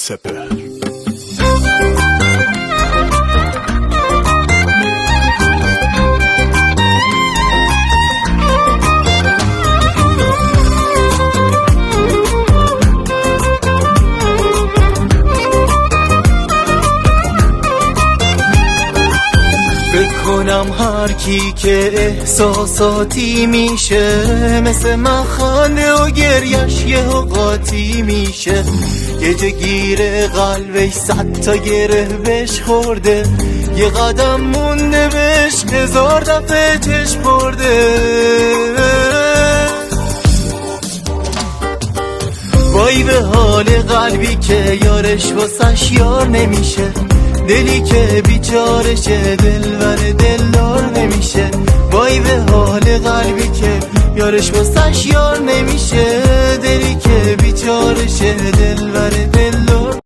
سپهر. بکنم هر کی که احساساتی میشه، مثل من خنده و گریش یه قاطی میشه. یه جا گیره قلبش 100 تا گره بهش خورده، یه قدم مونده بهش 1000 دفعه چشم برده. وای به حال قلبی که یارش واسش یار نمیشه، دلی که بیچارشه دلبر دلدار نمیشه. وای به حال قلبی که یارش واسش یار نمیشه، دلی که بیچارشه دلبر دلدار